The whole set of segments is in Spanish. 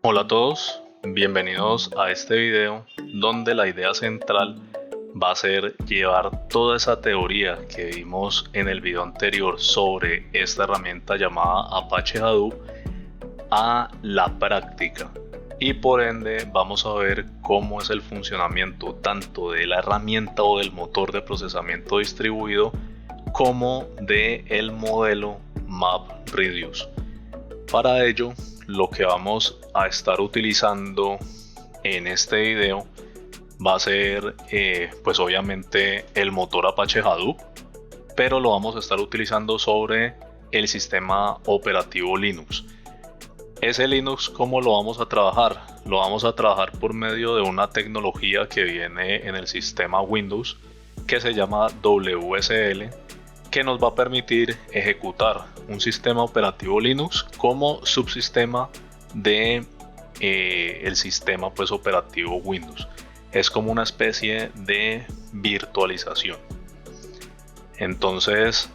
Hola a todos, bienvenidos a este video donde la idea central va a ser llevar toda esa teoría que vimos en el video anterior sobre esta herramienta llamada Apache Hadoop a la práctica, y por ende vamos a ver cómo es el funcionamiento tanto de la herramienta o del motor de procesamiento distribuido como de el modelo MapReduce. Para ello, lo que vamos a estar utilizando en este video va a ser pues obviamente el motor Apache Hadoop, pero lo vamos a estar utilizando sobre el sistema operativo Linux. Ese Linux, ¿cómo lo vamos a trabajar? Lo vamos a trabajar por medio de una tecnología que viene en el sistema Windows que se llama WSL, que nos va a permitir ejecutar un sistema operativo Linux como subsistema de el sistema pues operativo Windows. Es como una especie de virtualización. Entonces,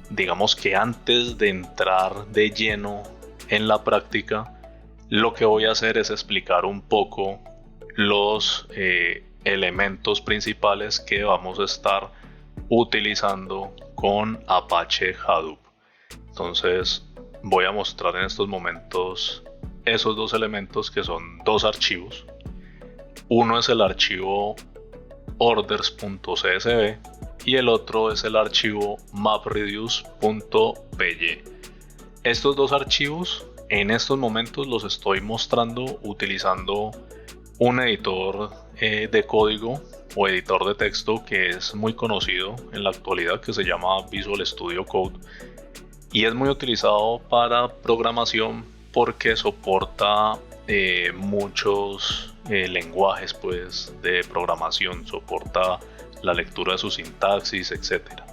digamos que antes de entrar de lleno en la práctica, lo que voy a hacer es explicar un poco los elementos principales que vamos a estar utilizando con Apache Hadoop. Entonces voy a mostrar en estos momentos esos dos elementos, que son dos archivos. Uno es el archivo orders.csv y el otro es el archivo mapreduce.py. Estos dos archivos en estos momentos los estoy mostrando utilizando un editor de código o editor de texto que es muy conocido en la actualidad, que se llama Visual Studio Code, y es muy utilizado para programación porque soporta muchos lenguajes pues de programación, soporta la lectura de su sintaxis, etcétera.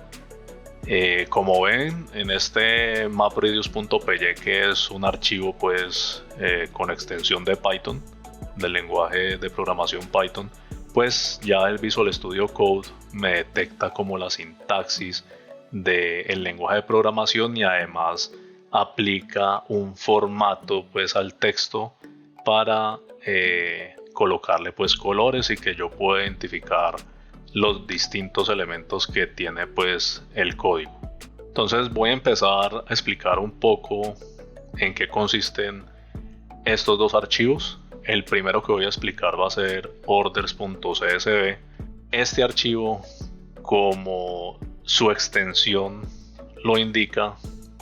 Como ven en este mapreduce.py, que es un archivo pues con extensión de Python, del lenguaje de programación Python, pues ya el Visual Studio Code me detecta como la sintaxis del lenguaje de programación y además aplica un formato pues al texto para colocarle pues colores y que yo pueda identificar los distintos elementos que tiene pues el código. Entonces voy a empezar a explicar un poco en qué consisten estos dos archivos. El primero que voy a explicar va a ser orders.csv. Este archivo, como su extensión lo indica,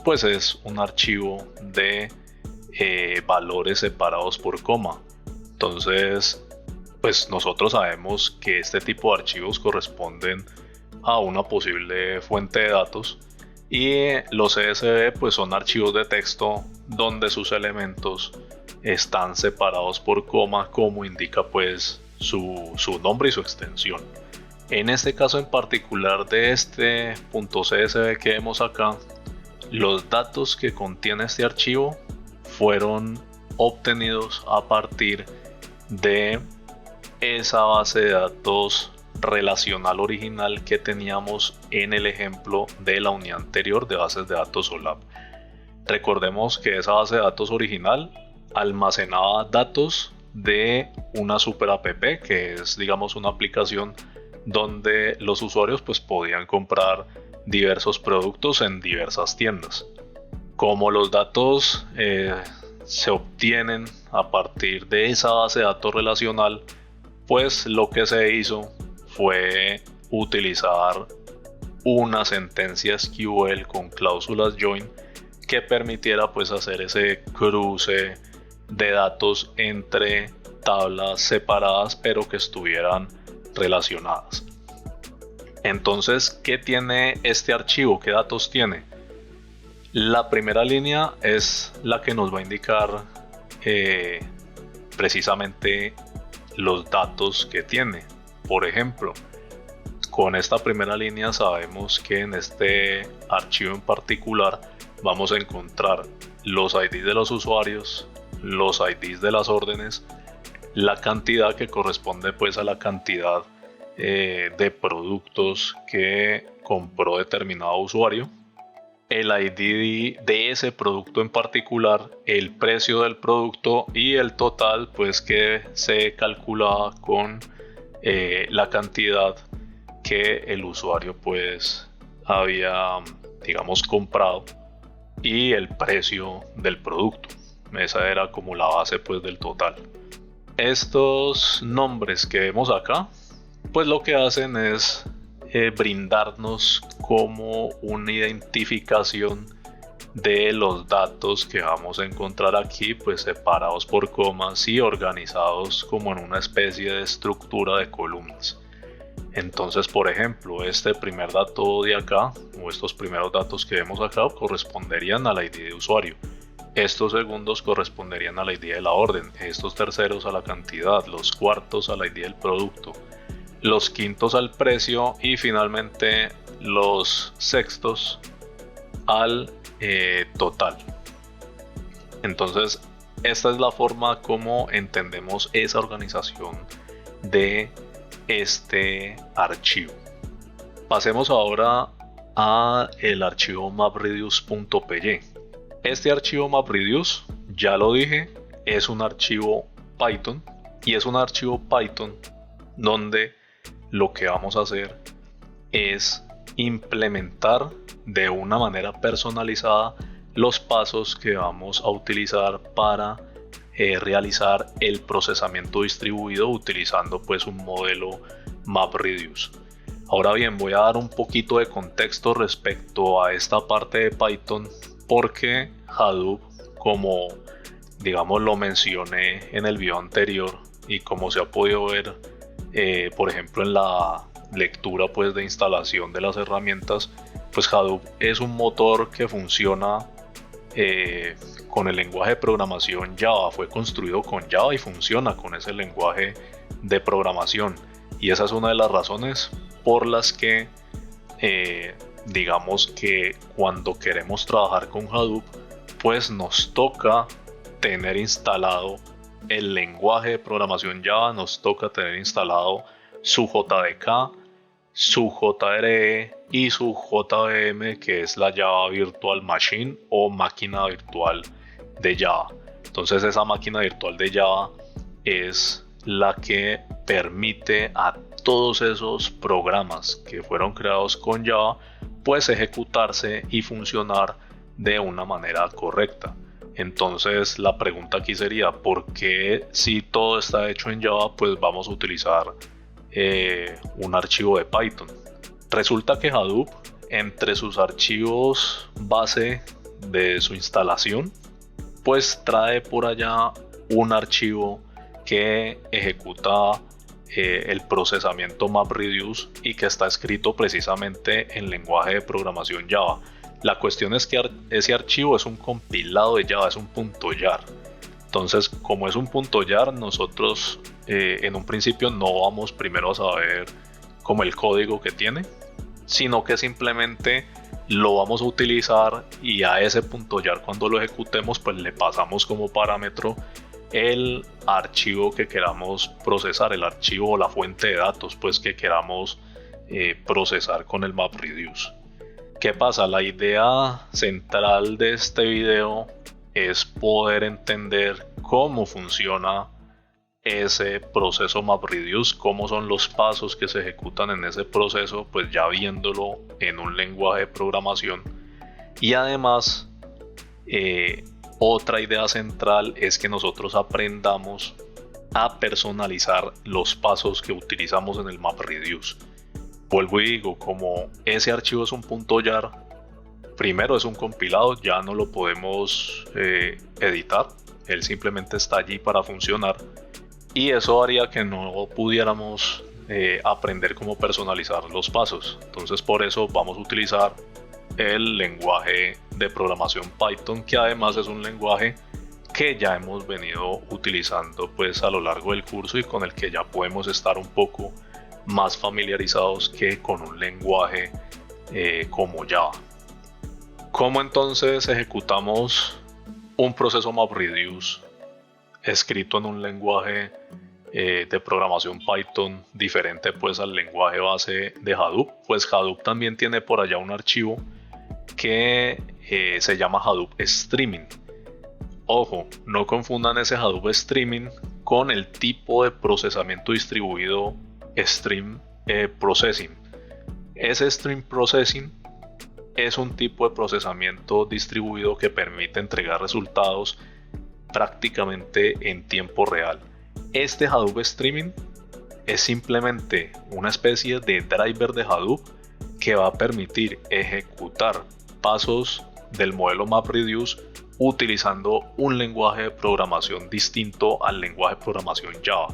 pues es un archivo de valores separados por coma. Entonces, pues nosotros sabemos que este tipo de archivos corresponden a una posible fuente de datos, y los CSV pues son archivos de texto donde sus elementos están separados por coma, como indica pues su nombre y su extensión. En este caso en particular de este .csv que vemos acá, los datos que contiene este archivo fueron obtenidos a partir de esa base de datos relacional original que teníamos en el ejemplo de la unidad anterior de bases de datos OLAP. Recordemos que esa base de datos original almacenaba datos de una super app, que es digamos una aplicación donde los usuarios pues podían comprar diversos productos en diversas tiendas. Como los datos se obtienen a partir de esa base de datos relacional, pues lo que se hizo fue utilizar una sentencia SQL con cláusulas join que permitiera pues hacer ese cruce de datos entre tablas separadas pero que estuvieran relacionadas. Entonces, ¿qué tiene este archivo? ¿Qué datos tiene? La primera línea es la que nos va a indicar precisamente los datos que tiene. Por ejemplo, con esta primera línea sabemos que en este archivo en particular vamos a encontrar los IDs de los usuarios, los IDs de las órdenes, la cantidad que corresponde pues a la cantidad de productos que compró determinado usuario, el ID de ese producto en particular, el precio del producto y el total pues que se calcula con la cantidad que el usuario pues había, digamos, comprado y el precio del producto. Esa era como la base pues del total. Estos nombres que vemos acá pues lo que hacen es brindarnos como una identificación de los datos que vamos a encontrar aquí, pues separados por comas y organizados como en una especie de estructura de columnas. Entonces, por ejemplo, este primer dato de acá, o estos primeros datos que vemos acá, corresponderían al ID de usuario. Estos segundos corresponderían al ID de la orden, estos terceros a la cantidad, los cuartos al ID del producto, los quintos al precio y finalmente los sextos al total. Entonces, esta es la forma como entendemos esa organización de este archivo. Pasemos ahora a el archivo mapreduce.py. Este archivo mapreduce, ya lo dije, es un archivo Python y es un archivo Python donde lo que vamos a hacer es implementar de una manera personalizada los pasos que vamos a utilizar para realizar el procesamiento distribuido utilizando pues un modelo MapReduce. Ahora bien, voy a dar un poquito de contexto respecto a esta parte de Python porque Hadoop, como digamos lo mencioné en el video anterior y como se ha podido ver por ejemplo en la lectura pues de instalación de las herramientas, pues Hadoop es un motor que funciona con el lenguaje de programación Java, fue construido con Java y funciona con ese lenguaje de programación, y esa es una de las razones por las que digamos que cuando queremos trabajar con Hadoop pues nos toca tener instalado el lenguaje de programación Java, nos toca tener instalado su JDK, su JRE y su JVM, que es la Java Virtual Machine o máquina virtual de Java. Entonces esa máquina virtual de Java es la que permite a todos esos programas que fueron creados con Java pues ejecutarse y funcionar de una manera correcta. Entonces la pregunta aquí sería, ¿por qué si todo está hecho en Java pues vamos a utilizar un archivo de Python? Resulta que Hadoop, entre sus archivos base de su instalación, pues trae por allá un archivo que ejecuta el procesamiento MapReduce y que está escrito precisamente en lenguaje de programación Java. La cuestión es que ese archivo es un compilado de Java, es un .jar. Entonces, como es un .jar, nosotros en un principio no vamos primero a saber como el código que tiene, sino que simplemente lo vamos a utilizar y a ese .jar cuando lo ejecutemos pues le pasamos como parámetro el archivo que queramos procesar, el archivo o la fuente de datos pues que queramos procesar con el MapReduce. ¿Qué pasa? La idea central de este video es poder entender cómo funciona ese proceso MapReduce, cómo son los pasos que se ejecutan en ese proceso, pues ya viéndolo en un lenguaje de programación. Y además, otra idea central es que nosotros aprendamos a personalizar los pasos que utilizamos en el MapReduce. Vuelvo y digo, como ese archivo es un .jar, primero es un compilado, ya no lo podemos editar, él simplemente está allí para funcionar, y eso haría que no pudiéramos aprender cómo personalizar los pasos. Entonces por eso vamos a utilizar el lenguaje de programación Python, que además es un lenguaje que ya hemos venido utilizando pues a lo largo del curso y con el que ya podemos estar un poco más familiarizados que con un lenguaje como Java. ¿Cómo entonces ejecutamos un proceso MapReduce escrito en un lenguaje de programación Python diferente pues al lenguaje base de Hadoop? Pues Hadoop también tiene por allá un archivo que se llama Hadoop Streaming. Ojo, no confundan ese Hadoop Streaming con el tipo de procesamiento distribuido Stream Processing. Ese Stream Processing es un tipo de procesamiento distribuido que permite entregar resultados prácticamente en tiempo real. Este Hadoop Streaming es simplemente una especie de driver de Hadoop que va a permitir ejecutar pasos del modelo MapReduce utilizando un lenguaje de programación distinto al lenguaje de programación Java.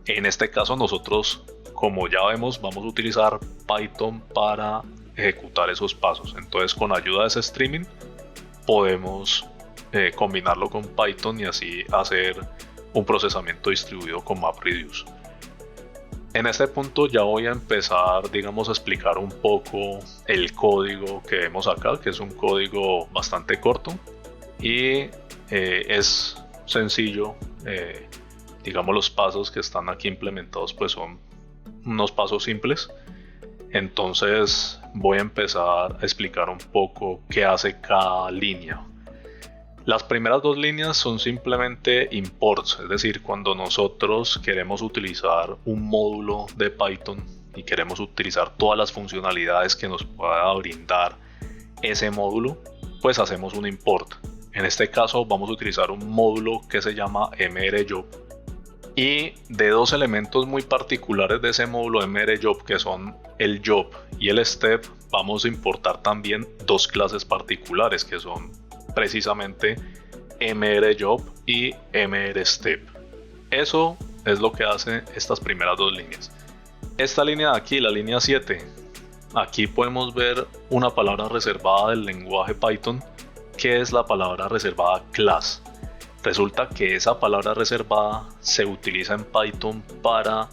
En este caso nosotros, como ya vemos, vamos a utilizar Python para ejecutar esos pasos. Entonces, con ayuda de ese streaming podemos combinarlo con Python y así hacer un procesamiento distribuido con MapReduce. En este punto ya voy a empezar, digamos, a explicar un poco el código que vemos acá, que es un código bastante corto y es sencillo. Digamos, los pasos que están aquí implementados pues son unos pasos simples. Entonces voy a empezar a explicar un poco qué hace cada línea. Las primeras dos líneas son simplemente imports, es decir, cuando nosotros queremos utilizar un módulo de Python y queremos utilizar todas las funcionalidades que nos pueda brindar ese módulo, pues hacemos un import. En este caso vamos a utilizar un módulo que se llama mrjob, y de dos elementos muy particulares de ese módulo mrjob, que son el job y el step, vamos a importar también dos clases particulares que son precisamente mrjob y mrstep. Eso es lo que hace estas primeras dos líneas. Esta línea de aquí, la línea 7, aquí podemos ver una palabra reservada del lenguaje Python, que es la palabra reservada class. Resulta que esa palabra reservada se utiliza en Python para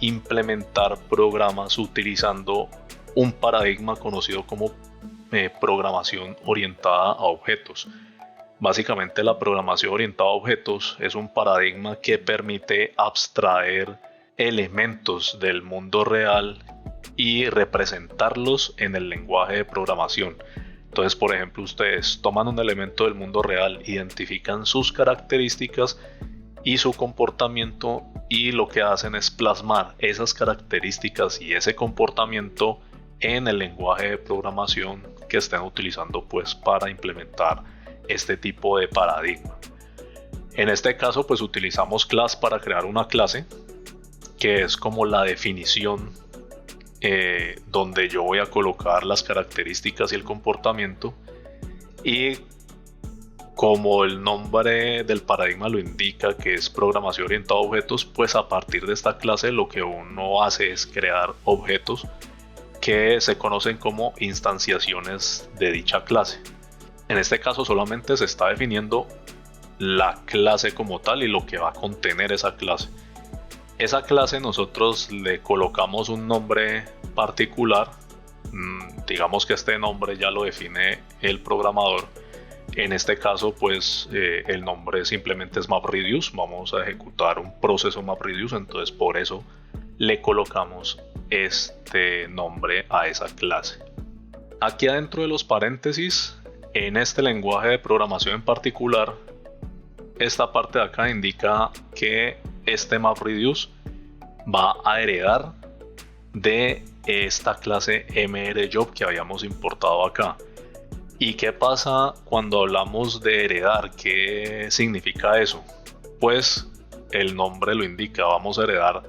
implementar programas utilizando un paradigma conocido como programación orientada a objetos. Básicamente, la programación orientada a objetos es un paradigma que permite abstraer elementos del mundo real y representarlos en el lenguaje de programación. Entonces, por ejemplo, ustedes toman un elemento del mundo real, identifican sus características y su comportamiento, y lo que hacen es plasmar esas características y ese comportamiento en el lenguaje de programación que estén utilizando pues para implementar este tipo de paradigma. En este caso pues utilizamos class para crear una clase, que es como la definición donde yo voy a colocar las características y el comportamiento, y como el nombre del paradigma lo indica, que es programación orientada a objetos, pues a partir de esta clase lo que uno hace es crear objetos que se conocen como instanciaciones de dicha clase. En este caso solamente se está definiendo la clase como tal y lo que va a contener esa clase. Esa clase nosotros le colocamos un nombre particular, digamos que este nombre ya lo define el programador. En este caso pues el nombre simplemente es MapReduce, vamos a ejecutar un proceso MapReduce, entonces por eso le colocamos este nombre a esa clase. Aquí adentro de los paréntesis, en este lenguaje de programación en particular, esta parte de acá indica que este MapReduce va a heredar de esta clase mrjob que habíamos importado acá. ¿Y qué pasa cuando hablamos de heredar? ¿Qué significa eso? Pues el nombre lo indica, vamos a heredar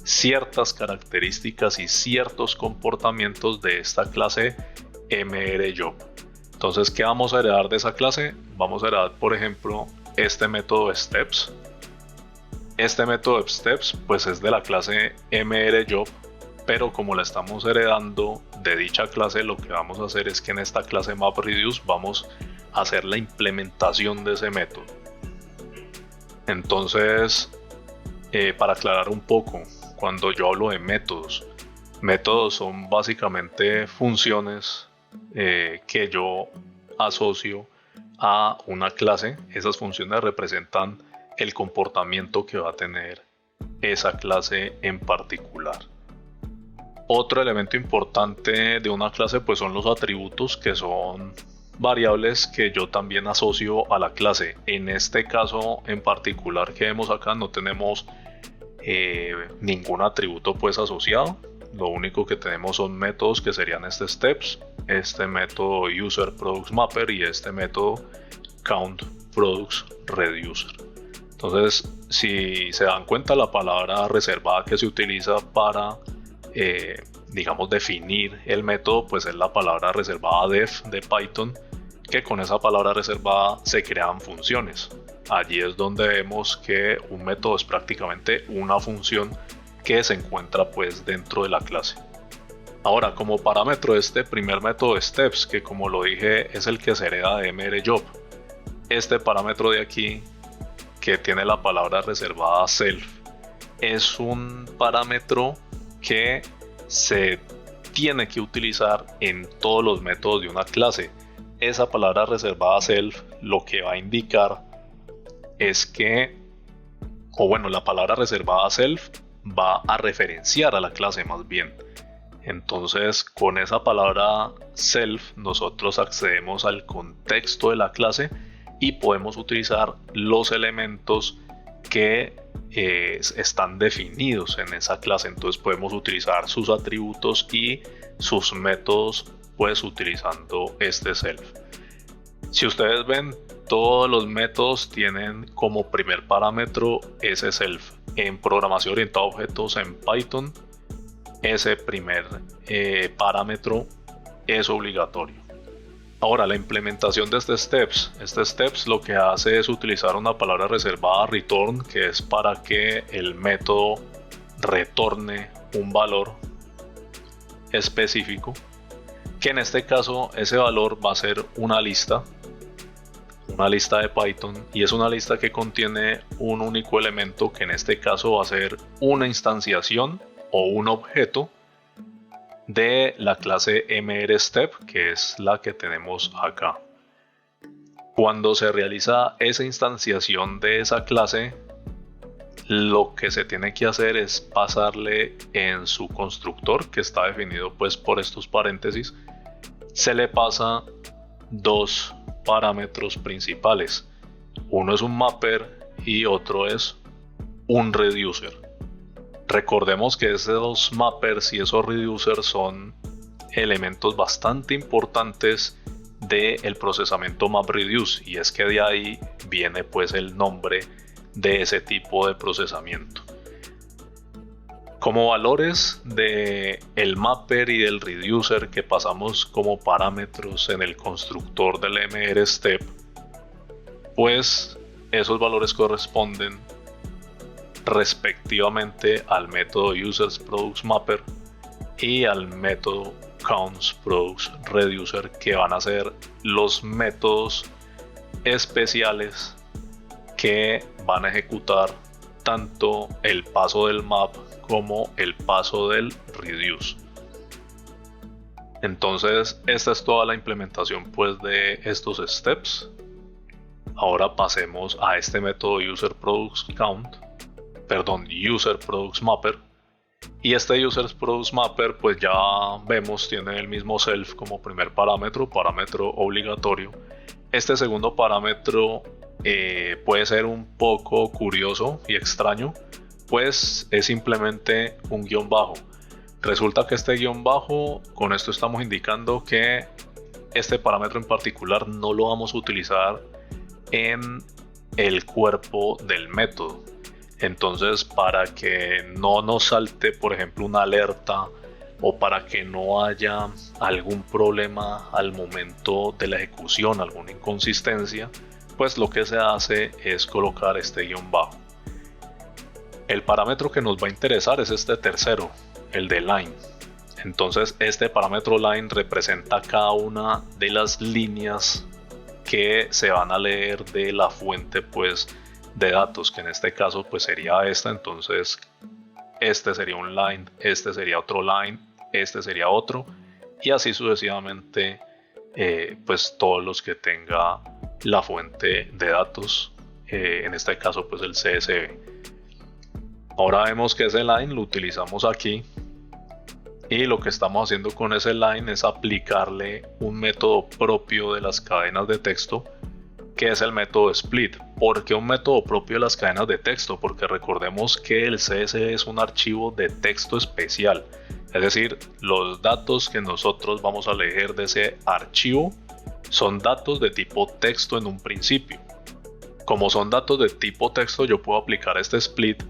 ciertas características y ciertos comportamientos de esta clase mrjob. Entonces, ¿qué vamos a heredar de esa clase? Vamos a heredar, por ejemplo, este método steps. Este método steps pues es de la clase mrjob, pero como la estamos heredando de dicha clase, lo que vamos a hacer es que en esta clase MapReduce vamos a hacer la implementación de ese método. Entonces, para aclarar un poco, cuando yo hablo de métodos son básicamente funciones que yo asocio a una clase. Esas funciones representan el comportamiento que va a tener esa clase en particular. Otro elemento importante de una clase pues son los atributos, que son variables que yo también asocio a la clase. En este caso en particular que vemos acá no tenemos ningún atributo pues asociado. Lo único que tenemos son métodos que serían este steps, este método userProductMapper y este método countProductsReducer. Entonces, si se dan cuenta, la palabra reservada que se utiliza para digamos definir el método pues es la palabra reservada def de Python, que con esa palabra reservada se crean funciones. Allí es donde vemos que un método es prácticamente una función que se encuentra pues dentro de la clase. Ahora, como parámetro, este primer método steps, que como lo dije es el que se hereda de mrjob, este parámetro de aquí que tiene la palabra reservada self es un parámetro que se tiene que utilizar en todos los métodos de una clase. Esa palabra reservada self lo que va a indicar es que, o bueno, la palabra reservada self va a referenciar a la clase más bien. Entonces, con esa palabra self nosotros accedemos al contexto de la clase y podemos utilizar los elementos que están definidos en esa clase. Entonces podemos utilizar sus atributos y sus métodos pues utilizando este self. Si ustedes ven, todos los métodos tienen como primer parámetro ese self. En programación orientada a objetos en Python, ese primer parámetro es obligatorio. Ahora, la implementación de este steps lo que hace es utilizar una palabra reservada return, que es para que el método retorne un valor específico, que en este caso ese valor va a ser una lista de Python, y es una lista que contiene un único elemento, que en este caso va a ser una instanciación o un objeto de la clase mrStep, que es la que tenemos acá. Cuando se realiza esa instanciación de esa clase, lo que se tiene que hacer es pasarle en su constructor, que está definido pues por estos paréntesis, se le pasa dos parámetros principales. Uno es un mapper y otro es un reducer. Recordemos que esos mappers y esos reducers son elementos bastante importantes del procesamiento MapReduce, y es que de ahí viene pues el nombre de ese tipo de procesamiento. Como valores de el mapper y del reducer que pasamos como parámetros en el constructor del mrStep, pues esos valores corresponden respectivamente al método userProductMapper y al método countProductsReducer, que van a ser los métodos especiales que van a ejecutar tanto el paso del map como el paso del reduce. Entonces esta es toda la implementación pues de estos steps. Ahora pasemos a este método userProductMapper, y este userProductMapper pues ya vemos tiene el mismo self como primer parámetro obligatorio. Este segundo parámetro puede ser un poco curioso y extraño, pues es simplemente un guión bajo. Resulta que este guión bajo, con esto estamos indicando que este parámetro en particular no lo vamos a utilizar en el cuerpo del método. Entonces, para que no nos salte por ejemplo una alerta, o para que no haya algún problema al momento de la ejecución, alguna inconsistencia, pues lo que se hace es colocar este guión bajo. El parámetro que nos va a interesar es este tercero, el de line. Entonces este parámetro line representa cada una de las líneas que se van a leer de la fuente pues de datos, que en este caso pues sería esta. Entonces este sería un line, este sería otro line, este sería otro, y así sucesivamente pues todos los que tenga la fuente de datos, en este caso pues el CSV. Ahora vemos que ese line lo utilizamos aquí Y lo que estamos haciendo con ese line es aplicarle un método propio de las cadenas de texto, que es el método split. ¿Por qué un método propio de las cadenas de texto? Porque recordemos que el CSV es un archivo de texto especial. Es decir, los datos que nosotros vamos a leer de ese archivo son datos de tipo texto en un principio. Como son datos de tipo texto, yo puedo aplicar este split.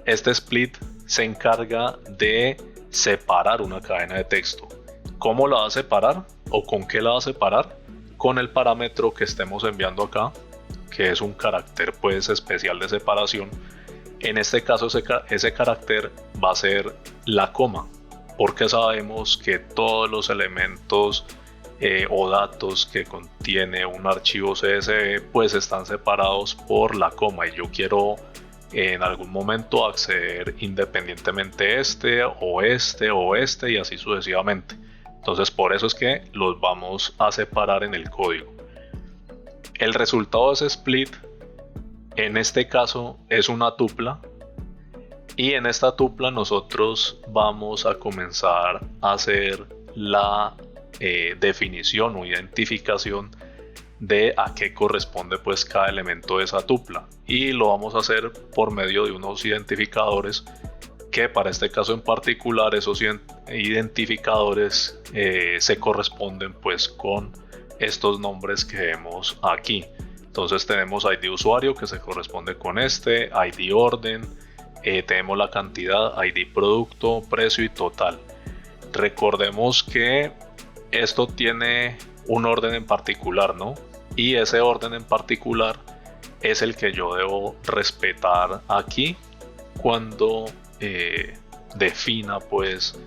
Este split se encarga de separar una cadena de texto. ¿Cómo la va a separar? ¿O con qué la va a separar? Con el parámetro que estemos enviando acá, que es un carácter pues especial de separación. En este caso ese carácter va a ser la coma, porque sabemos que todos los elementos o datos que contiene un archivo CSV pues están separados por la coma, y yo quiero en algún momento acceder independientemente este y así sucesivamente. Entonces por eso es que los vamos a separar en el código. El resultado de ese split en este caso es una tupla, y en esta tupla nosotros vamos a comenzar a hacer la definición o identificación de a qué corresponde pues cada elemento de esa tupla, y lo vamos a hacer por medio de unos identificadores que para este caso en particular esos identificadores se corresponden pues con estos nombres que vemos aquí. Entonces tenemos ID usuario que se corresponde con este, ID orden, tenemos la cantidad, ID producto, precio y total. Recordemos que esto tiene un orden en particular, ¿no? Y ese orden en particular es el que yo debo respetar aquí cuando defina pues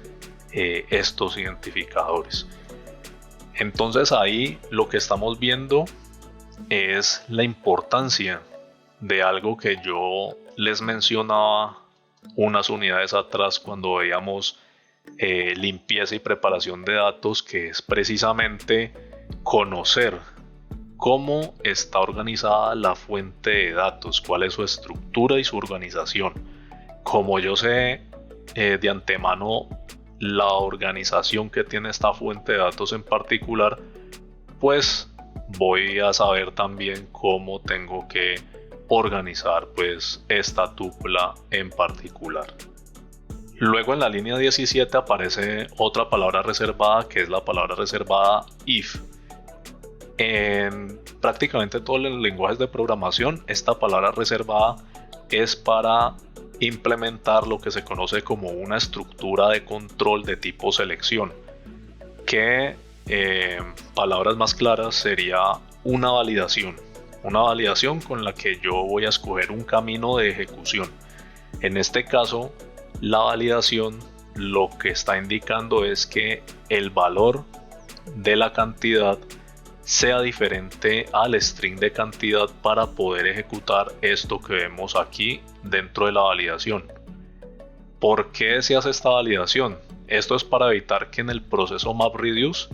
estos identificadores. Entonces ahí lo que estamos viendo es la importancia de algo que yo les mencionaba unas unidades atrás cuando veíamos limpieza y preparación de datos, que es precisamente conocer cómo está organizada la fuente de datos, cuál es su estructura y su organización. Como yo sé de antemano la organización que tiene esta fuente de datos en particular, pues voy a saber también cómo tengo que organizar pues esta tupla en particular. Luego en la línea 17 aparece otra palabra reservada, que es la palabra reservada if. En prácticamente todos los lenguajes de programación, esta palabra reservada es para implementar lo que se conoce como una estructura de control de tipo selección, que palabras más claras sería una validación con la que yo voy a escoger un camino de ejecución. En este caso, la validación lo que está indicando es que el valor de la cantidad sea diferente al string de cantidad para poder ejecutar esto que vemos aquí dentro de la validación. ¿Por qué se hace esta validación? Esto es para evitar que en el proceso MapReduce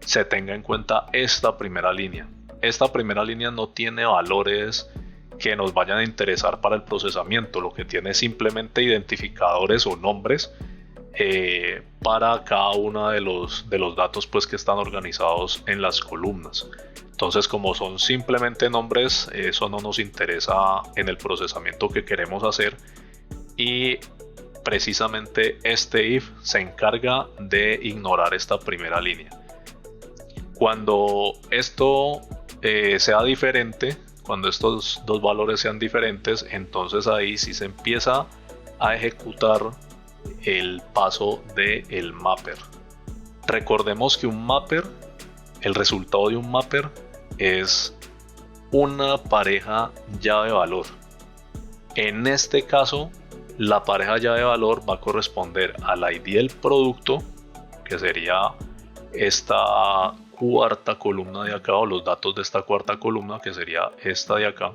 se tenga en cuenta esta primera línea. Esta primera línea no tiene valores que nos vayan a interesar para el procesamiento, lo que tiene es simplemente identificadores o nombres para cada uno de los datos pues que están organizados en las columnas. Entonces, como son simplemente nombres, eso no nos interesa en el procesamiento que queremos hacer, y precisamente este if se encarga de ignorar esta primera línea. Cuando esto sea diferente, cuando estos dos valores sean diferentes, entonces ahí sí se empieza a ejecutar el paso del mapper. Recordemos que un mapper, el resultado de un mapper es una pareja llave-valor. En este caso, la pareja llave-valor va a corresponder al ID del producto, que sería esta cuarta columna de acá, o los datos de esta cuarta columna, que sería esta de acá,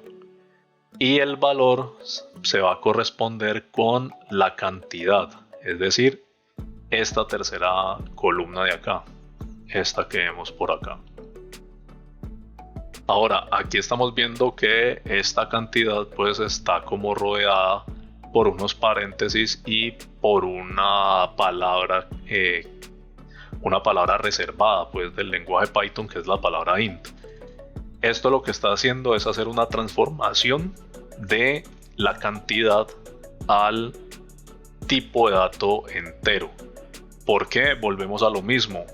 y el valor se va a corresponder con la cantidad, es decir, esta tercera columna de acá, esta que vemos por acá. Ahora aquí estamos viendo que esta cantidad pues está como rodeada por unos paréntesis y por una palabra reservada pues del lenguaje Python, que es la palabra int. Esto lo que está haciendo es hacer una transformación de la cantidad al tipo de dato entero. ¿Por qué? Volvemos a lo mismo.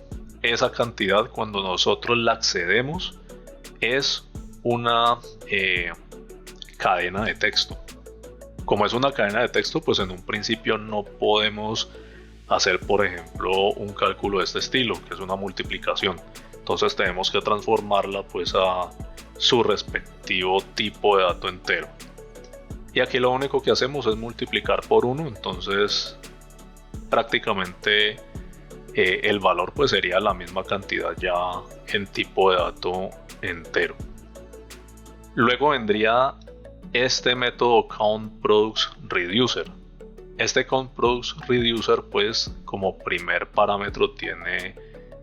Esa cantidad, cuando nosotros la accedemos, es una cadena de texto. Como es una cadena de texto, pues en un principio no podemos hacer, por ejemplo, un cálculo de este estilo, que es una multiplicación. Entonces tenemos que transformarla pues a su respectivo tipo de dato entero. Y aquí lo único que hacemos es multiplicar por 1, entonces prácticamente el valor pues sería la misma cantidad ya en tipo de dato entero. Luego vendría este método countProductReducer. Este countProductReducer pues como primer parámetro tiene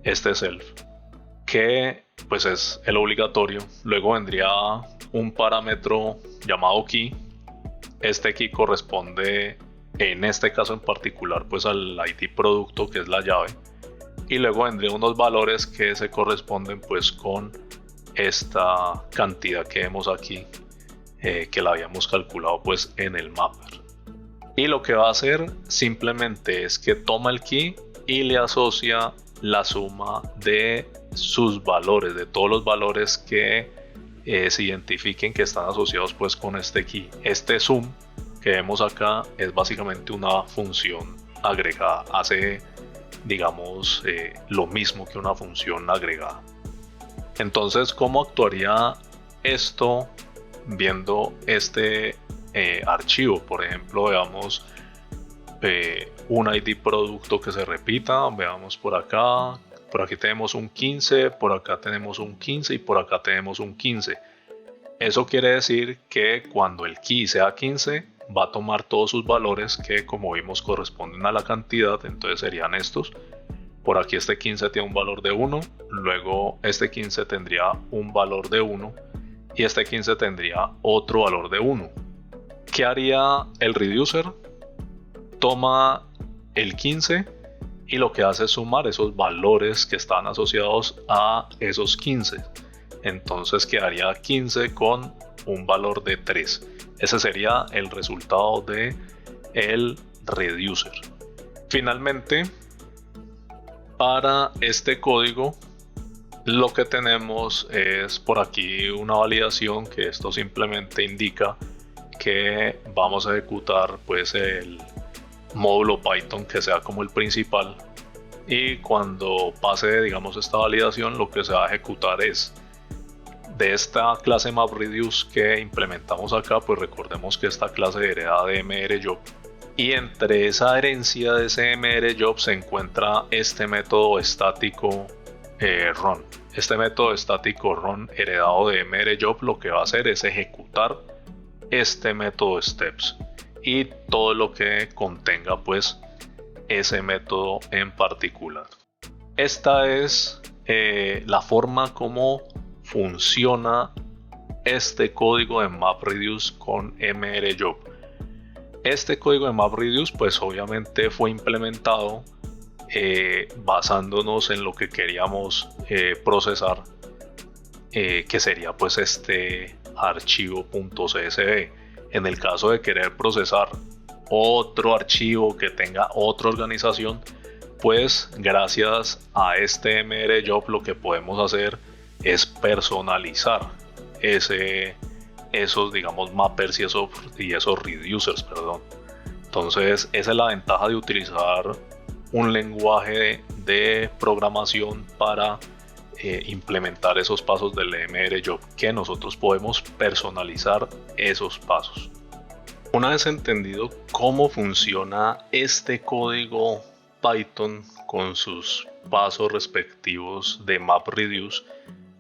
este self, que pues es el obligatorio. Luego vendría un parámetro llamado key. Este key corresponde en este caso en particular pues al ID producto, que es la llave, y luego vendrían unos valores que se corresponden pues con esta cantidad que vemos aquí, que la habíamos calculado pues en el mapper. Y lo que va a hacer simplemente es que toma el key y le asocia la suma de sus valores, de todos los valores que se identifiquen que están asociados pues con este key. Este sum que vemos acá es básicamente una función agregada, hace digamos lo mismo que una función agregada. Entonces, ¿cómo actuaría esto viendo este archivo? Por ejemplo, veamos un ID producto que se repita. Veamos por acá. Por aquí tenemos un 15, por acá tenemos un 15 y por acá tenemos un 15. Eso quiere decir que cuando el key sea 15 va a tomar todos sus valores que, como vimos, corresponden a la cantidad. Entonces serían estos. Por aquí este 15 tiene un valor de 1, luego este 15 tendría un valor de 1 y este 15 tendría otro valor de 1. ¿Qué haría el reducer? Toma el 15 y lo que hace es sumar esos valores que están asociados a esos 15. Entonces quedaría 15 con un valor de 3. Ese sería el resultado de el reducer. Finalmente, para este código lo que tenemos es por aquí una validación, que esto simplemente indica que vamos a ejecutar pues el módulo Python que sea como el principal, y cuando pase digamos esta validación lo que se va a ejecutar es de esta clase MapReduce que implementamos acá. Pues recordemos que esta clase hereda de mrjob, y entre esa herencia de ese mrjob se encuentra este método estático run. Este método estático run heredado de mrjob lo que va a hacer es ejecutar este método steps y todo lo que contenga pues ese método en particular. Esta es la forma como funciona este código de MapReduce con mrjob. Este código de MapReduce pues obviamente fue implementado basándonos en lo que queríamos procesar, que sería pues este archivo .csv. En el caso de querer procesar otro archivo que tenga otra organización, pues gracias a este mrjob lo que podemos hacer es personalizar esos digamos mappers y esos reducers, perdón. Entonces esa es la ventaja de utilizar un lenguaje de programación para implementar esos pasos del mrjob, que nosotros podemos personalizar esos pasos. Una vez entendido cómo funciona este código Python con sus pasos respectivos de MapReduce,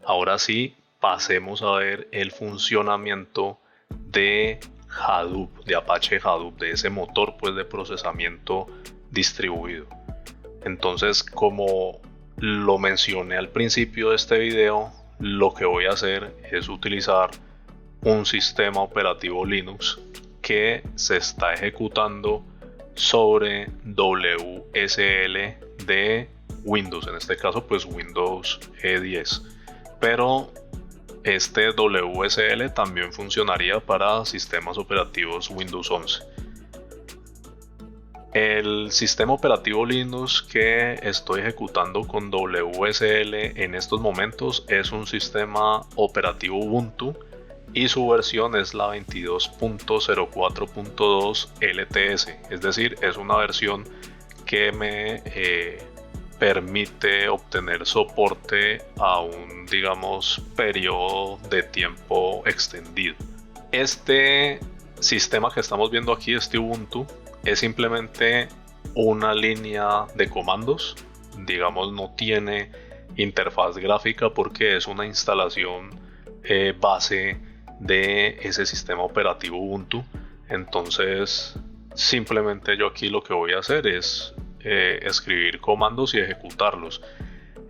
ahora sí pasemos a ver el funcionamiento de Hadoop, de Apache Hadoop, de ese motor pues de procesamiento distribuido. Entonces, como lo mencioné al principio de este video, lo que voy a hacer es utilizar un sistema operativo Linux que se está ejecutando sobre WSL de Windows, en este caso pues Windows 10, pero este WSL también funcionaría para sistemas operativos Windows 11. El sistema operativo Linux que estoy ejecutando con WSL en estos momentos es un sistema operativo Ubuntu y su versión es la 22.04.2 LTS, es decir, es una versión que me permite obtener soporte a un, digamos, periodo de tiempo extendido. Este sistema que estamos viendo aquí, este Ubuntu, es simplemente una línea de comandos, digamos, no tiene interfaz gráfica porque es una instalación base de ese sistema operativo Ubuntu. Entonces simplemente yo aquí lo que voy a hacer es escribir comandos y ejecutarlos.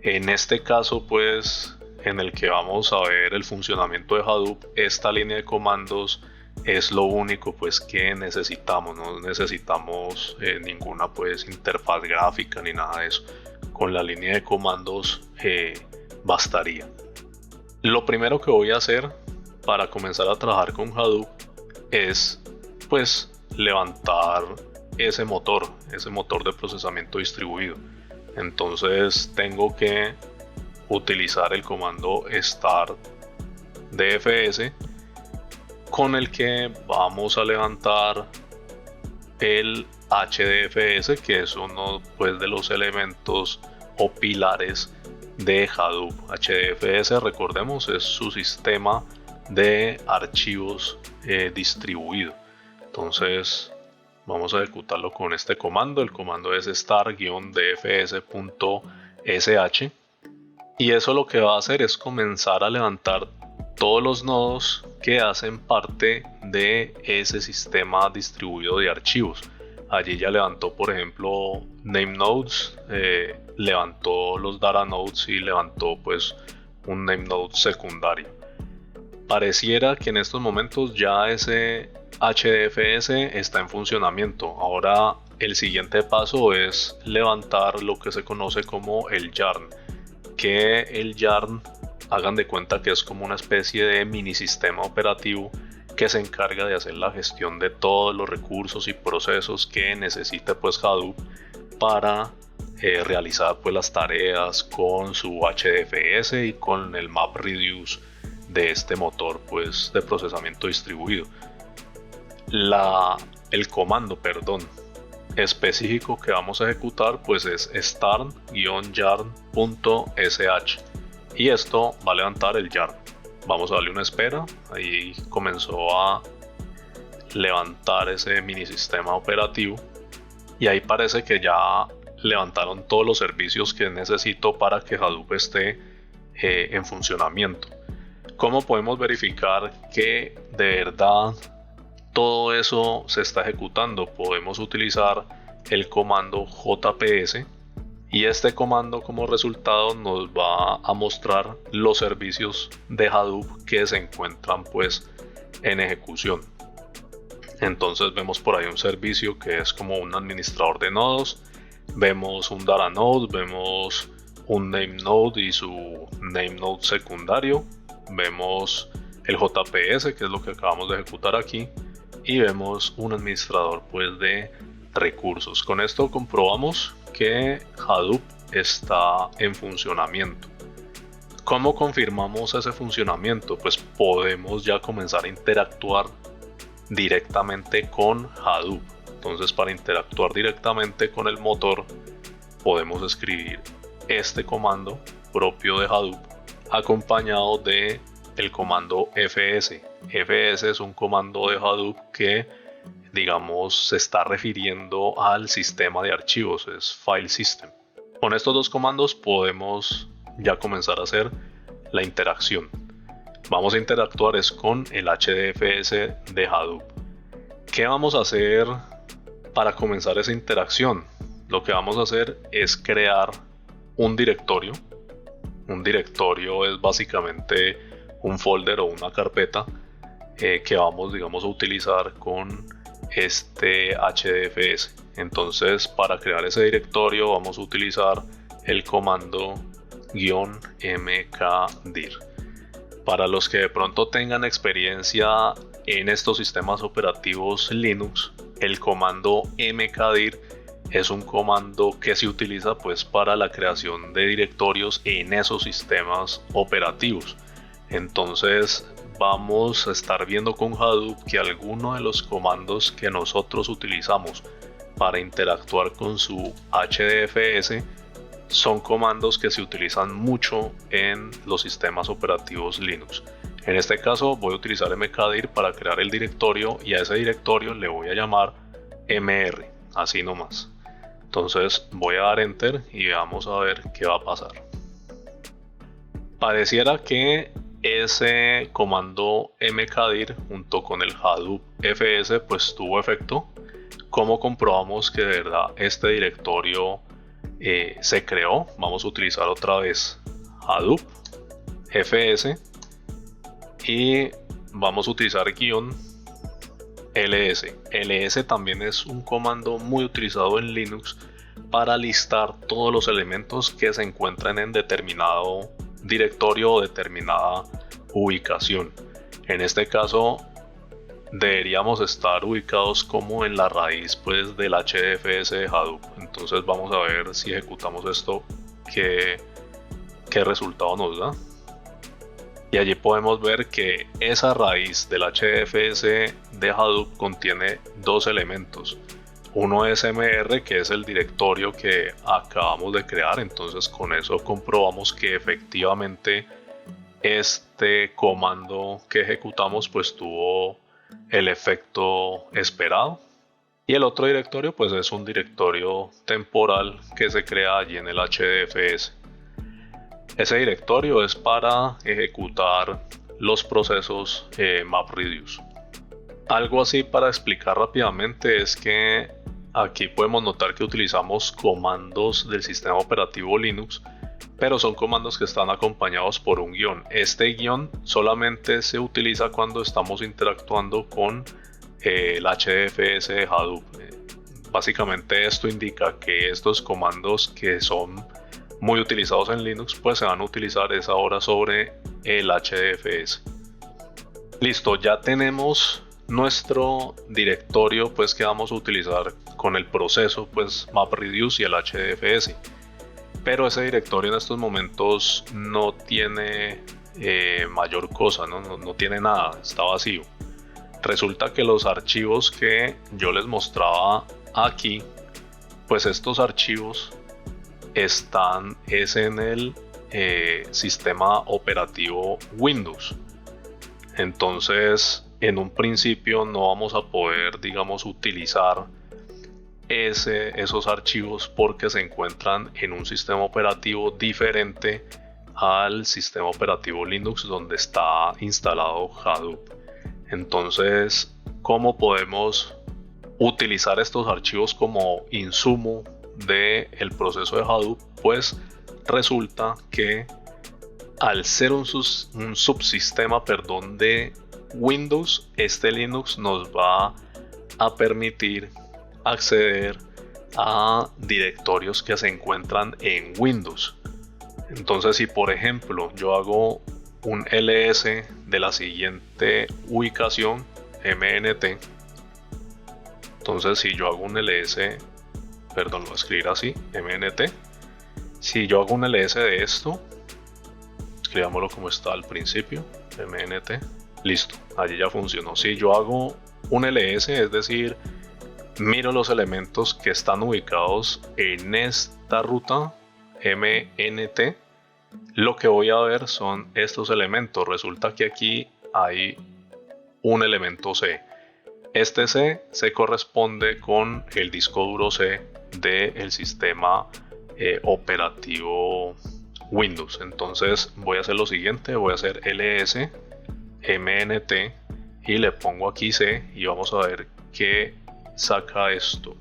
En este caso pues en el que vamos a ver el funcionamiento de Hadoop, esta línea de comandos es lo único pues que necesitamos. No necesitamos ninguna pues interfaz gráfica ni nada de eso. Con la línea de comandos bastaría. Lo primero que voy a hacer para comenzar a trabajar con Hadoop es pues levantar ese motor de procesamiento distribuido. Entonces tengo que utilizar el comando start dfs con el que vamos a levantar el HDFS, que es uno pues de los elementos o pilares de Hadoop. HDFS, recordemos, es su sistema de archivos distribuido. Entonces vamos a ejecutarlo con este comando. El comando es start-dfs.sh y eso lo que va a hacer es comenzar a levantar todos los nodos que hacen parte de ese sistema distribuido de archivos. Allí ya levantó, por ejemplo, name nodes, levantó los data nodes y levantó pues un name node secundario. Pareciera que en estos momentos ya ese HDFS está en funcionamiento. Ahora el siguiente paso es levantar lo que se conoce como el yarn, que el yarn, hagan de cuenta que es como una especie de mini sistema operativo que se encarga de hacer la gestión de todos los recursos y procesos que necesita pues Hadoop para realizar pues las tareas con su HDFS y con el MapReduce de este motor pues de procesamiento distribuido. El comando específico que vamos a ejecutar pues es start-yarn.sh y esto va a levantar el yarn. Vamos a darle una espera. Ahí comenzó a levantar ese mini sistema operativo y ahí parece que ya levantaron todos los servicios que necesito para que Hadoop esté en funcionamiento. ¿Cómo podemos verificar que de verdad todo eso se está ejecutando? Podemos utilizar el comando JPS y este comando como resultado nos va a mostrar los servicios de Hadoop que se encuentran pues en ejecución. Entonces vemos por ahí un servicio que es como un administrador de nodos, vemos un data node, vemos un name node y su name node secundario, vemos el JPS que es lo que acabamos de ejecutar aquí y vemos un administrador pues de recursos. Con esto comprobamos que Hadoop está en funcionamiento. ¿Cómo confirmamos ese funcionamiento? Pues podemos ya comenzar a interactuar directamente con Hadoop. Entonces, para interactuar directamente con el motor podemos escribir este comando propio de Hadoop acompañado de el comando fs. Fs es un comando de Hadoop que, digamos, se está refiriendo al sistema de archivos, es file system. Con estos dos comandos podemos ya comenzar a hacer la interacción. Vamos a interactuar es con el HDFS de Hadoop. ¿Qué vamos a hacer para comenzar esa interacción? Lo que vamos a hacer es crear un directorio. Un directorio es básicamente un folder o una carpeta que vamos, digamos, a utilizar con este HDFS. Entonces, para crear ese directorio vamos a utilizar el comando -mkdir. Para los que de pronto tengan experiencia en estos sistemas operativos Linux, el comando mkdir es un comando que se utiliza pues para la creación de directorios en esos sistemas operativos. Entonces vamos a estar viendo con Hadoop que algunos de los comandos que nosotros utilizamos para interactuar con su HDFS son comandos que se utilizan mucho en los sistemas operativos Linux. En este caso voy a utilizar mkdir para crear el directorio y a ese directorio le voy a llamar mr, así nomás. Entonces voy a dar enter y vamos a ver qué va a pasar. Pareciera que ese comando mkdir junto con el Hadoop fs pues tuvo efecto. ¿Cómo comprobamos que de verdad este directorio se creó? Vamos a utilizar otra vez Hadoop fs y vamos a utilizar -ls. ls también es un comando muy utilizado en Linux para listar todos los elementos que se encuentran en determinado directorio o determinada ubicación. En este caso deberíamos estar ubicados como en la raíz pues del HDFS de Hadoop. Entonces vamos a ver si ejecutamos esto qué resultado nos da. Y allí podemos ver que esa raíz del HDFS de Hadoop contiene dos elementos. Uno es mr, que es el directorio que acabamos de crear. Entonces con eso comprobamos que efectivamente este comando que ejecutamos pues tuvo el efecto esperado. Y el otro directorio pues es un directorio temporal que se crea allí en el HDFS. Ese directorio es para ejecutar los procesos MapReduce. Algo así para explicar rápidamente es que aquí podemos notar que utilizamos comandos del sistema operativo Linux, pero son comandos que están acompañados por un guión. Este guión solamente se utiliza cuando estamos interactuando con el HDFS de Hadoop. Básicamente esto indica que estos comandos que son muy utilizados en Linux pues se van a utilizar es ahora sobre el HDFS. Listo, ya tenemos nuestro directorio pues que vamos a utilizar con el proceso pues MapReduce y el HDFS. Pero ese directorio en estos momentos no tiene mayor cosa, no tiene nada, está vacío. Resulta que los archivos que yo les mostraba aquí, pues estos archivos están en el sistema operativo Windows. Entonces en un principio no vamos a poder, digamos, utilizar esos archivos porque se encuentran en un sistema operativo diferente al sistema operativo Linux donde está instalado Hadoop. Entonces, ¿cómo podemos utilizar estos archivos como insumo del proceso de Hadoop? Pues resulta que al ser un subsistema de Windows, este Linux nos va a permitir acceder a directorios que se encuentran en Windows. Entonces, si por ejemplo yo hago un ls de la siguiente ubicación mnt, entonces si yo hago un ls, lo voy a escribir así, mnt, si yo hago un ls de esto, escribámoslo como está al principio, mnt, listo, allí ya funcionó. Si yo hago un ls, es decir, miro los elementos que están ubicados en esta ruta mnt, lo que voy a ver son estos elementos. Resulta que aquí hay un elemento C. Este C se corresponde con el disco duro C del sistema operativo Windows. Entonces voy a hacer lo siguiente, voy a hacer ls mnt y le pongo aquí C y vamos a ver qué saca esto.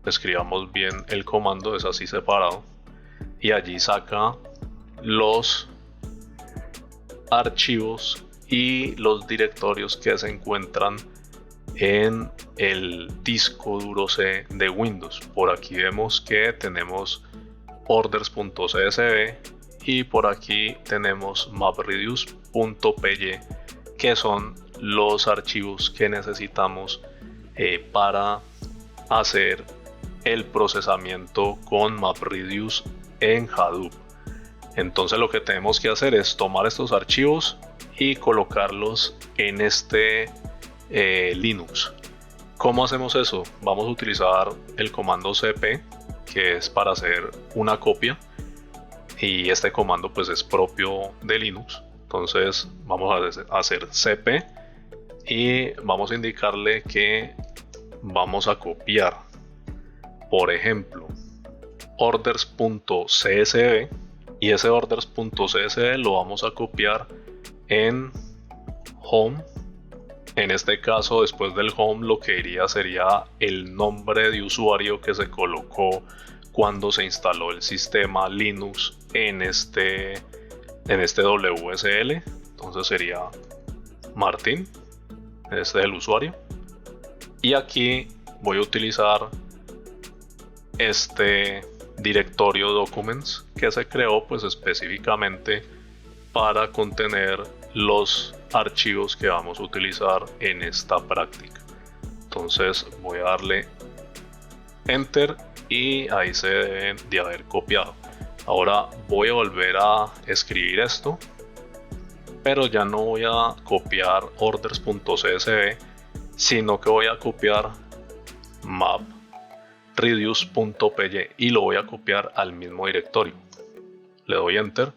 Escribamos bien el comando, es así separado, y allí saca los archivos y los directorios que se encuentran en el disco duro C de Windows. Por aquí vemos que tenemos orders.csv y por aquí tenemos mapreduce.py, que son los archivos que necesitamos para hacer el procesamiento con MapReduce en Hadoop. Entonces lo que tenemos que hacer es tomar estos archivos y colocarlos en este Linux. ¿Cómo hacemos eso? Vamos a utilizar el comando cp, que es para hacer una copia, y este comando pues es propio de Linux. Entonces vamos a hacer cp y vamos a indicarle que vamos a copiar, por ejemplo, orders.csv, y ese orders.csv lo vamos a copiar en home. En este caso, después del home, lo que iría sería el nombre de usuario que se colocó cuando se instaló el sistema Linux en este WSL. Entonces sería Martín, este es el usuario, y aquí voy a utilizar este directorio documents que se creó pues específicamente para contener los archivos que vamos a utilizar en esta práctica. Entonces voy a darle enter y ahí se deben de haber copiado. Ahora voy a volver a escribir esto, pero ya no voy a copiar orders.csv, sino que voy a copiar mapreduce.py y lo voy a copiar al mismo directorio. Le doy enter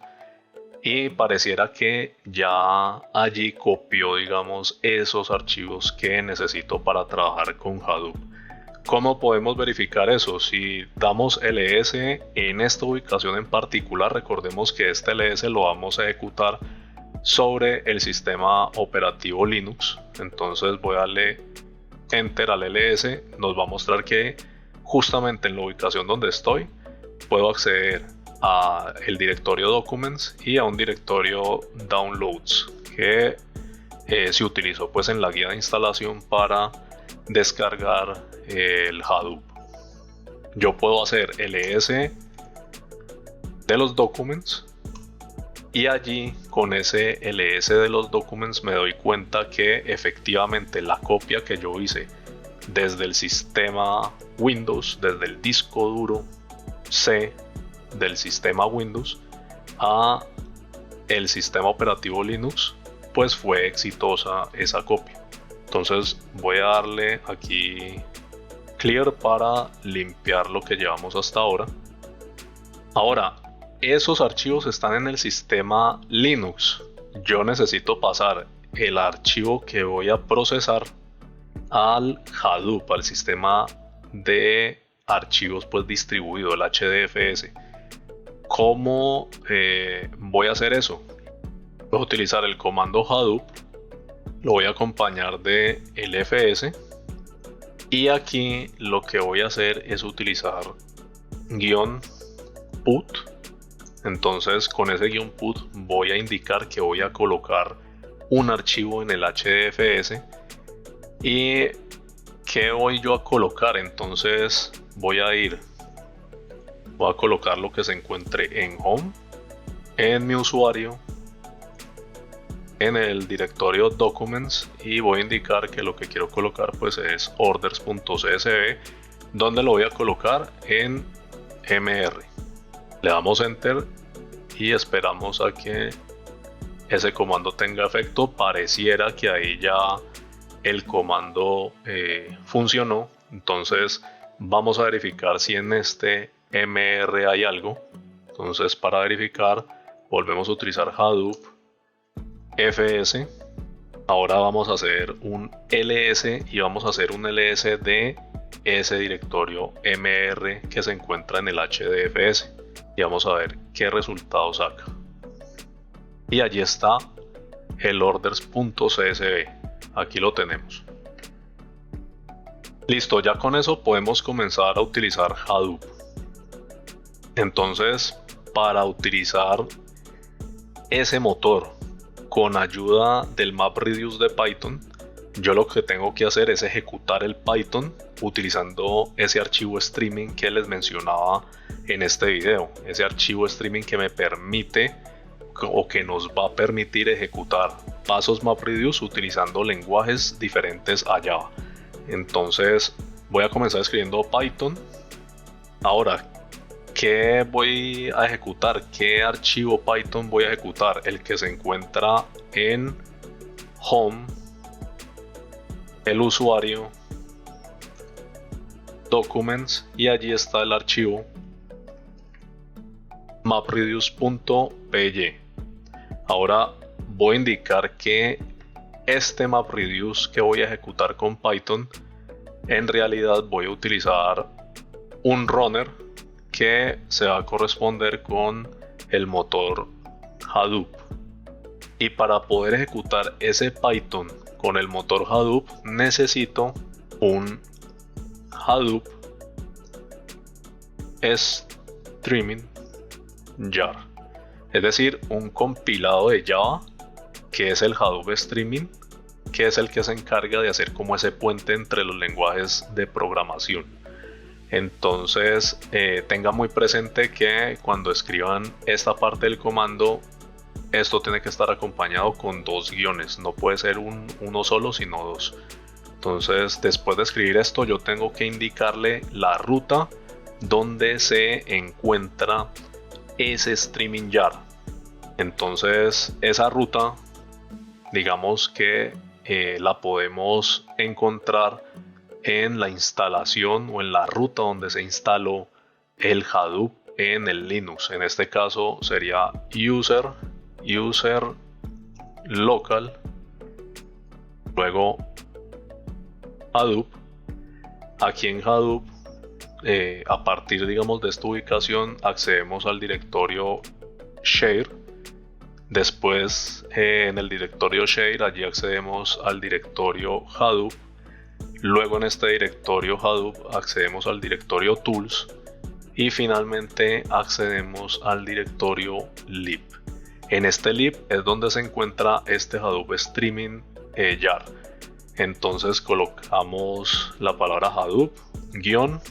y pareciera que ya allí copió, digamos, esos archivos que necesito para trabajar con Hadoop. ¿Cómo podemos verificar eso? Si damos ls en esta ubicación en particular, recordemos que este ls lo vamos a ejecutar sobre el sistema operativo Linux. Entonces voy a darle enter al ls, nos va a mostrar que justamente en la ubicación donde estoy puedo acceder a el directorio documents y a un directorio downloads que se utilizó pues en la guía de instalación para descargar el Hadoop. Yo puedo hacer ls de los documents y allí con ese ls de los documents me doy cuenta que efectivamente la copia que yo hice desde el sistema Windows, desde el disco duro C del sistema Windows a el sistema operativo Linux, pues fue exitosa esa copia. Entonces voy a darle aquí clear para limpiar lo que llevamos hasta ahora. Ahora, esos archivos están en el sistema Linux. Yo necesito pasar el archivo que voy a procesar al Hadoop, al sistema de archivos pues distribuido, el HDFS. ¿Cómo voy a hacer eso? Voy a utilizar el comando Hadoop, lo voy a acompañar de LFS y aquí lo que voy a hacer es utilizar -put. Entonces con ese -put voy a indicar que voy a colocar un archivo en el HDFS. ¿Y qué voy yo a colocar? Entonces voy a colocar lo que se encuentre en home, en mi usuario, en el directorio documents, y voy a indicar que lo que quiero colocar pues es orders.csv, donde lo voy a colocar en mr. Le damos enter y esperamos a que ese comando tenga efecto. Pareciera que ahí ya el comando funcionó. Entonces vamos a verificar si en este mr hay algo. Entonces para verificar volvemos a utilizar Hadoop fs. Ahora vamos a hacer un ls y vamos a hacer un ls de ese directorio mr que se encuentra en el HDFS y vamos a ver qué resultado saca. Y allí está el orders.csv. Aquí lo tenemos. Listo, ya con eso podemos comenzar a utilizar Hadoop. Entonces, para utilizar ese motor con ayuda del MapReduce de Python, yo lo que tengo que hacer es ejecutar el Python utilizando ese archivo streaming que les mencionaba en este video. Ese archivo streaming que me permite o que nos va a permitir ejecutar pasos MapReduce utilizando lenguajes diferentes a Java. Entonces voy a comenzar escribiendo Python. Ahora, ¿qué voy a ejecutar? ¿Qué archivo Python voy a ejecutar? El que se encuentra en Home, el usuario, Documents, y allí está el archivo mapreduce.py. Ahora voy a indicar que este MapReduce que voy a ejecutar con Python, en realidad voy a utilizar un runner que se va a corresponder con el motor Hadoop. Y para poder ejecutar ese Python con el motor Hadoop necesito un Hadoop streaming jar, es decir, un compilado de Java que es el Hadoop Streaming, que es el que se encarga de hacer como ese puente entre los lenguajes de programación. Entonces tengan muy presente que cuando escriban esta parte del comando, esto tiene que estar acompañado con dos guiones, no puede ser uno solo sino dos. Entonces después de escribir esto yo tengo que indicarle la ruta donde se encuentra ese streaming jar. Entonces esa ruta, digamos que la podemos encontrar en la instalación o en la ruta donde se instaló el Hadoop en el Linux. En este caso sería user local, luego Hadoop. Aquí en Hadoop, a partir, digamos, de esta ubicación accedemos al directorio share. Después en el directorio share allí accedemos al directorio Hadoop. Luego en este directorio Hadoop accedemos al directorio tools y finalmente accedemos al directorio lib. En este lib es donde se encuentra este Hadoop Streaming jar. Entonces colocamos la palabra Hadoop guión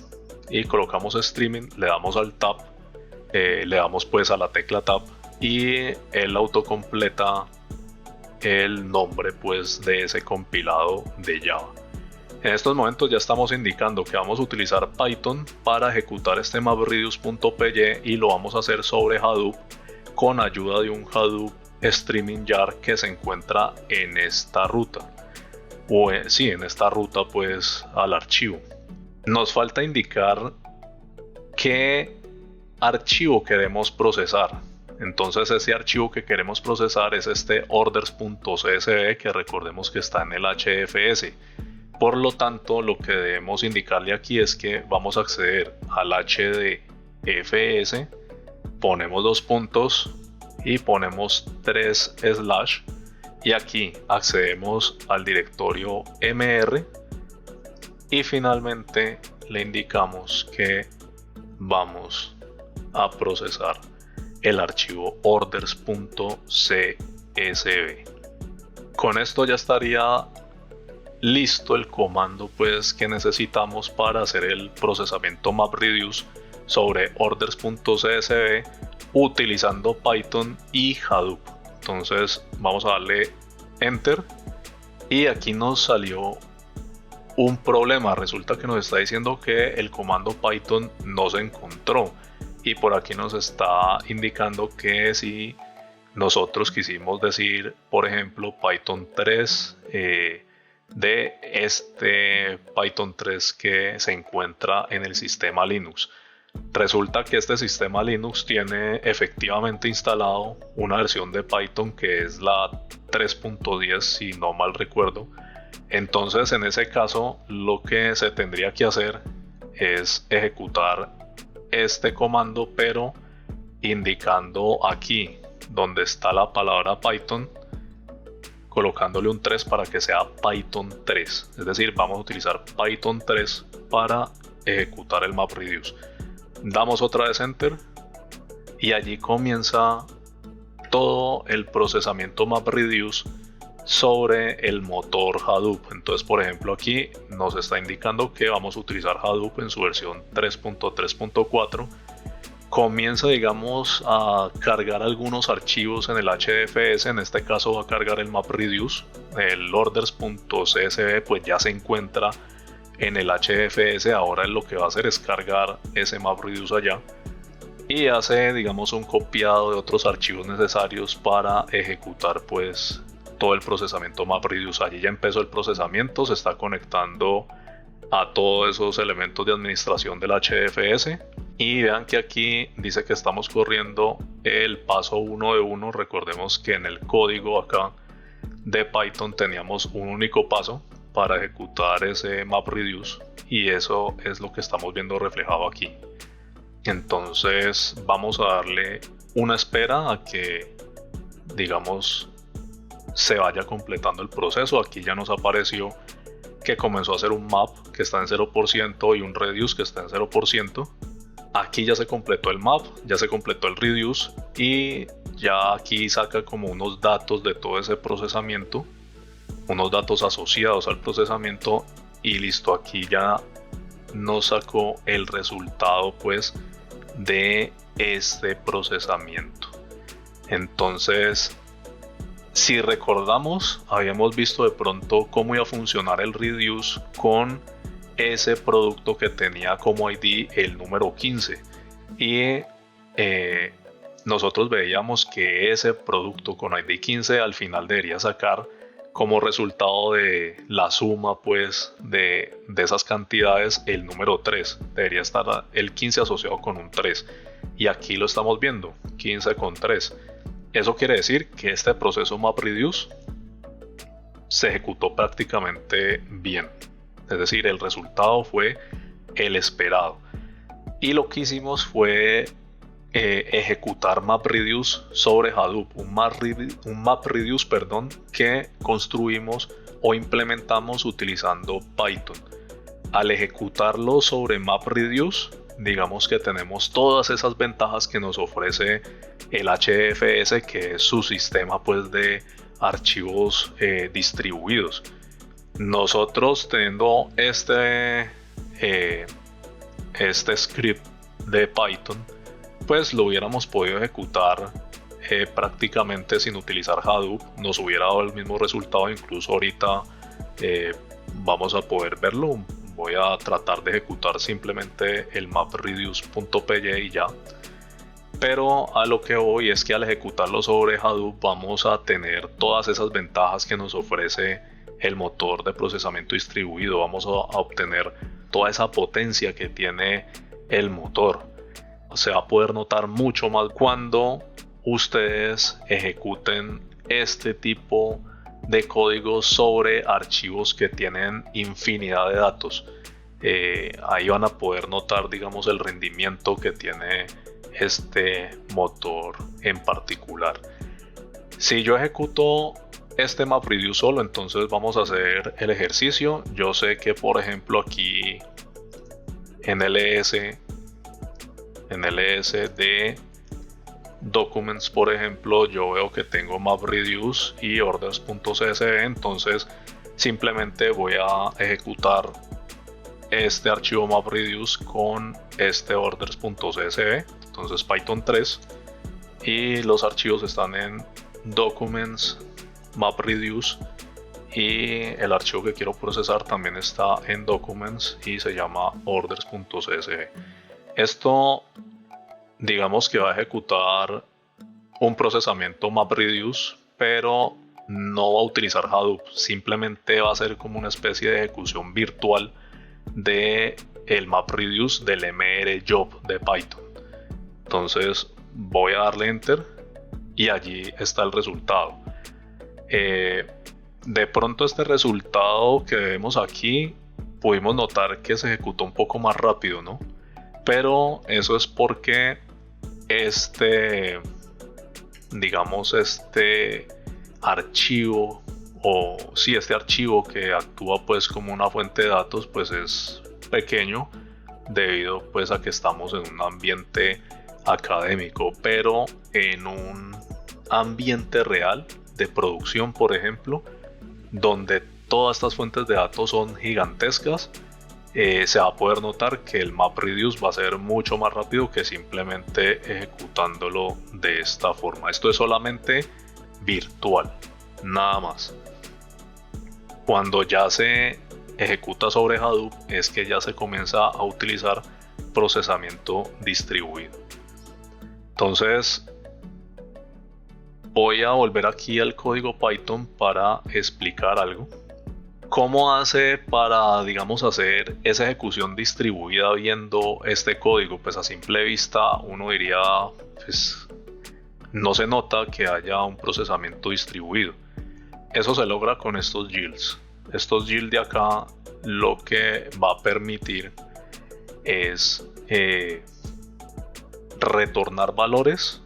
y colocamos streaming, le damos al tab, le damos pues a la tecla tab y él autocompleta el nombre pues de ese compilado de Java. En estos momentos ya estamos indicando que vamos a utilizar Python para ejecutar este mapreduce.py y lo vamos a hacer sobre Hadoop con ayuda de un Hadoop Streaming Jar que se encuentra en esta ruta. O sí, en esta ruta pues al archivo. Nos falta indicar qué archivo queremos procesar. Entonces ese archivo que queremos procesar es este orders.csv, que recordemos que está en el HFS. Por lo tanto, lo que debemos indicarle aquí es que vamos a acceder al HDFS, ponemos dos puntos y ponemos 3 slash y aquí accedemos al directorio mr y finalmente le indicamos que vamos a procesar el archivo orders.csv. Con esto ya estaría listo el comando pues que necesitamos para hacer el procesamiento MapReduce sobre orders.csv utilizando Python y Hadoop. Entonces vamos a darle enter y aquí nos salió un problema. Resulta que nos está diciendo que el comando Python no se encontró y por aquí nos está indicando que si nosotros quisimos decir por ejemplo Python 3 de este Python 3 que se encuentra en el sistema Linux. Resulta que este sistema Linux tiene efectivamente instalado una versión de Python que es la 3.10 si no mal recuerdo. Entonces en ese caso lo que se tendría que hacer es ejecutar este comando pero indicando aquí donde está la palabra Python, colocándole un 3 para que sea Python 3. Es decir, vamos a utilizar Python 3 para ejecutar el MapReduce. Damos otra vez enter y allí comienza todo el procesamiento MapReduce sobre el motor Hadoop. Entonces, por ejemplo, aquí nos está indicando que vamos a utilizar Hadoop en su versión 3.3.4. Comienza, digamos, a cargar algunos archivos en el HDFS. En este caso va a cargar el MapReduce. El orders.csv pues ya se encuentra en el HDFS. Ahora lo que va a hacer es cargar ese MapReduce allá y hace, digamos, un copiado de otros archivos necesarios para ejecutar pues todo el procesamiento MapReduce. Allí ya empezó el procesamiento, se está conectando a todos esos elementos de administración del HDFS. Y vean que aquí dice que estamos corriendo el paso 1 de 1. Recordemos que en el código acá de Python teníamos un único paso para ejecutar ese MapReduce, y eso es lo que estamos viendo reflejado aquí. Entonces vamos a darle una espera a que, digamos, se vaya completando el proceso. Aquí ya nos apareció que comenzó a hacer un map que está en 0% y un reduce que está en 0%. Aquí ya se completó el map, ya se completó el reduce, y ya aquí saca como unos datos de todo ese procesamiento, unos datos asociados al procesamiento, y listo, aquí ya nos sacó el resultado pues de este procesamiento. Entonces, si recordamos, habíamos visto de pronto cómo iba a funcionar el reduce con ese producto que tenía como ID el número 15, y nosotros veíamos que ese producto con ID 15 al final debería sacar como resultado de la suma pues de esas cantidades el número 3, debería estar el 15 asociado con un 3, y aquí lo estamos viendo, 15 con 3. Eso quiere decir que este proceso MapReduce se ejecutó prácticamente bien. Es decir, el resultado fue el esperado. Y lo que hicimos fue ejecutar MapReduce sobre Hadoop. Un MapReduce, que construimos o implementamos utilizando Python. Al ejecutarlo sobre MapReduce, digamos que tenemos todas esas ventajas que nos ofrece el HDFS, que es su sistema pues de archivos distribuidos. Nosotros, teniendo este script de Python, pues lo hubiéramos podido ejecutar prácticamente sin utilizar Hadoop. Nos hubiera dado el mismo resultado. Incluso ahorita vamos a poder verlo. Voy a tratar de ejecutar simplemente el mapreduce.py y ya. Pero a lo que voy es que al ejecutarlo sobre Hadoop vamos a tener todas esas ventajas que nos ofrece el motor de procesamiento distribuido. Vamos a obtener toda esa potencia que tiene el motor. Se va a poder notar mucho más cuando ustedes ejecuten este tipo de código sobre archivos que tienen infinidad de datos. Ahí van a poder notar, digamos, el rendimiento que tiene este motor en particular. Si yo ejecuto este MapReduce solo, entonces vamos a hacer el ejercicio. Yo sé que, por ejemplo, aquí en ls de documents, por ejemplo, yo veo que tengo MapReduce y orders.csv. Entonces simplemente voy a ejecutar este archivo MapReduce con este orders.csv. Entonces Python 3, y los archivos están en documents MapReduce, y el archivo que quiero procesar también está en documents y se llama orders.csv. Esto, digamos que va a ejecutar un procesamiento MapReduce, pero no va a utilizar Hadoop. Simplemente va a ser como una especie de ejecución virtual de el MapReduce del mrjob de Python. Entonces voy a darle enter y allí está el resultado. De pronto este resultado que vemos aquí pudimos notar que se ejecutó un poco más rápido, ¿no? Pero eso es porque este archivo, este archivo que actúa pues como una fuente de datos, pues es pequeño debido pues a que estamos en un ambiente académico, pero en un ambiente real de producción, por ejemplo, donde todas estas fuentes de datos son gigantescas, se va a poder notar que el MapReduce va a ser mucho más rápido que simplemente ejecutándolo de esta forma. Esto es solamente virtual, nada más. Cuando ya se ejecuta sobre Hadoop es que ya se comienza a utilizar procesamiento distribuido. Entonces voy a volver aquí al código Python para explicar algo. ¿Cómo hace para, digamos, hacer esa ejecución distribuida viendo este código? Pues a simple vista uno diría, pues no se nota que haya un procesamiento distribuido. Eso se logra con estos yields. Estos yields de acá lo que va a permitir es retornar valores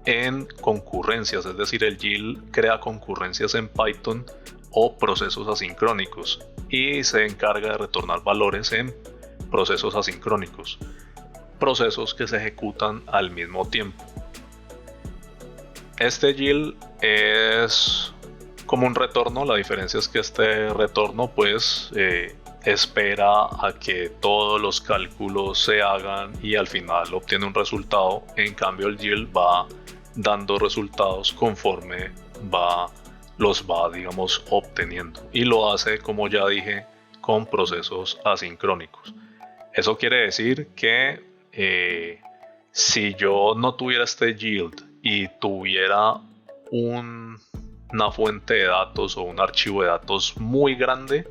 en concurrencias, es decir, el yield crea concurrencias en Python o procesos asincrónicos y se encarga de retornar valores en procesos asincrónicos, procesos que se ejecutan al mismo tiempo. Este yield es como un retorno, la diferencia es que este retorno pues espera a que todos los cálculos se hagan y al final obtiene un resultado. En cambio el yield va dando resultados conforme los va, digamos, obteniendo, y lo hace, como ya dije, con procesos asincrónicos. Eso quiere decir que si yo no tuviera este yield y tuviera una fuente de datos o un archivo de datos muy grande,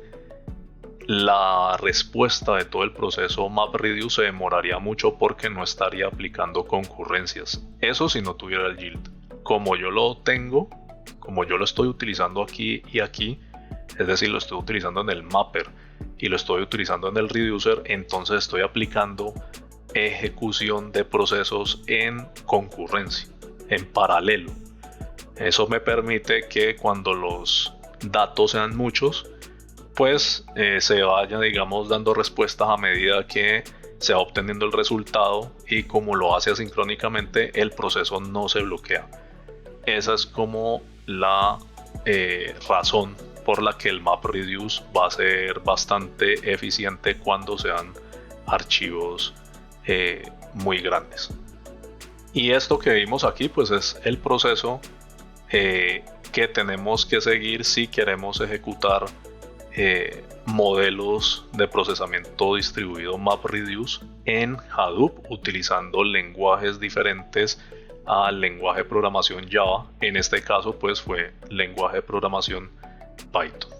la respuesta de todo el proceso MapReduce se demoraría mucho porque no estaría aplicando concurrencias. Eso si no tuviera el yield. Como yo lo tengo, como yo lo estoy utilizando aquí y aquí, es decir, lo estoy utilizando en el mapper y lo estoy utilizando en el reducer, entonces estoy aplicando ejecución de procesos en concurrencia, en paralelo. Eso me permite que cuando los datos sean muchos, pues se vaya, digamos, dando respuestas a medida que se va obteniendo el resultado, y como lo hace asincrónicamente, el proceso no se bloquea. Esa es como la razón por la que el MapReduce va a ser bastante eficiente cuando sean archivos muy grandes. Y esto que vimos aquí pues es el proceso que tenemos que seguir si queremos ejecutar modelos de procesamiento distribuido MapReduce en Hadoop utilizando lenguajes diferentes al lenguaje de programación Java. En este caso pues fue lenguaje de programación Python.